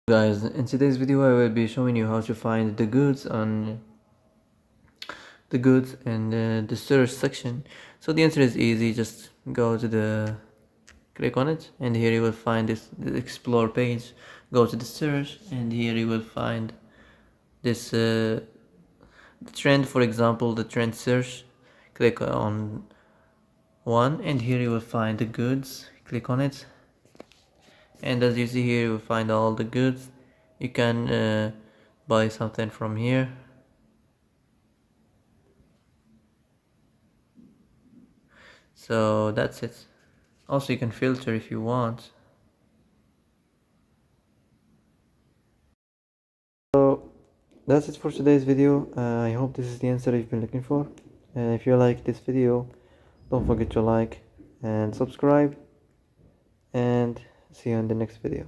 Guys, in today's video I will be showing you how to find the goods in the search section. So the answer is easy. Just go to the click on it, and here you will find the explore page. Go to the search, and here you will find this the trend. For example, the trend search. Click on one, and here you will find the goods. Click on it, and as you see here, you will find all the goods. You can buy something from here. So that's it. Also, you can filter if you want. So that's it for today's video. I hope this is the answer you've been looking for. If you like this video, don't forget to like and subscribe, and see you in the next video.